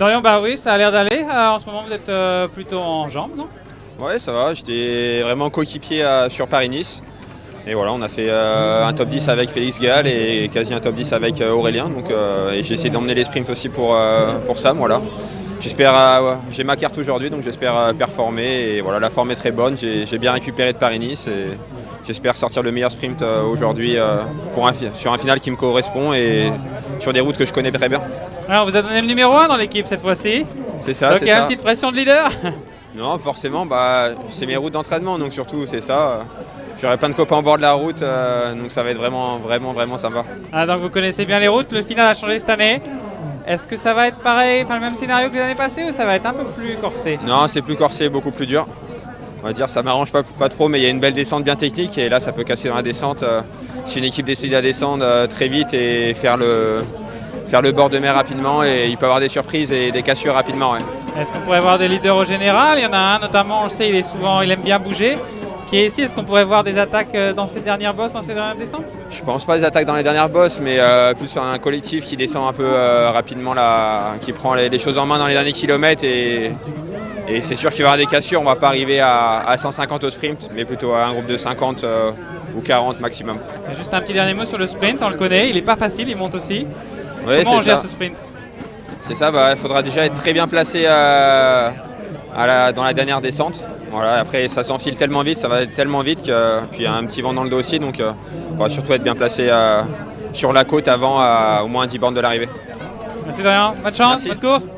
Dorian, bah oui, ça a l'air d'aller. En ce moment, vous êtes plutôt en jambes, non? Ouais, ça va, j'étais vraiment coéquipier sur Paris-Nice. Et voilà, on a fait un top 10 avec Félix Gall et quasi un top 10 avec Aurélien. Donc, et j'ai essayé d'emmener les sprints aussi pour Sam. Voilà. J'espère, j'ai ma carte aujourd'hui, donc j'espère performer. Et voilà, la forme est très bonne. J'ai bien récupéré de Paris-Nice et j'espère sortir le meilleur sprint aujourd'hui sur un final qui me correspond et sur des routes que je connais très bien. Alors, vous avez donné le numéro 1 dans l'équipe cette fois-ci. C'est ça, Donc, c'est il y a une ça. petite pression de leader. Non, forcément, c'est mes routes d'entraînement, donc surtout c'est ça. J'aurai plein de copains au bord de la route, donc ça va être vraiment sympa. Ah, donc vous connaissez bien les routes. Le final a changé cette année. Est-ce que ça va être pareil, le même scénario que l'année passée ou ça va être un peu plus corsé? Non, c'est plus corsé, beaucoup plus dur. On va dire ça m'arrange pas trop, mais il y a une belle descente bien technique et là ça peut casser dans la descente. Si une équipe décide à descendre très vite et faire le bord de mer rapidement, et il peut y avoir des surprises et des cassures rapidement. Ouais. Est-ce qu'on pourrait voir des leaders au général? Il y en a un notamment, on le sait, il aime bien bouger. Qui est ici, est-ce qu'on pourrait voir des attaques dans ces dernières bosses, dans ces dernières descentes? Je pense pas des attaques dans les dernières bosses, mais plus sur un collectif qui descend un peu rapidement, qui prend les choses en main dans les derniers kilomètres. Et c'est sûr qu'il va y avoir des cassures, on ne va pas arriver à 150 au sprint, mais plutôt à un groupe de 50 ou 40 maximum. Juste un petit dernier mot sur le sprint, on le connaît, il n'est pas facile, il monte aussi. Ouais, comment on gère ça. ce sprint? C'est ça, il faudra déjà être très bien placé dans la dernière descente. Voilà, après ça s'enfile tellement vite, ça va tellement vite puis il y a un petit vent dans le dos aussi, donc il faudra surtout être bien placé sur la côte avant au moins 10 bornes de l'arrivée. Merci Dorian, bonne chance, Merci. bonne course.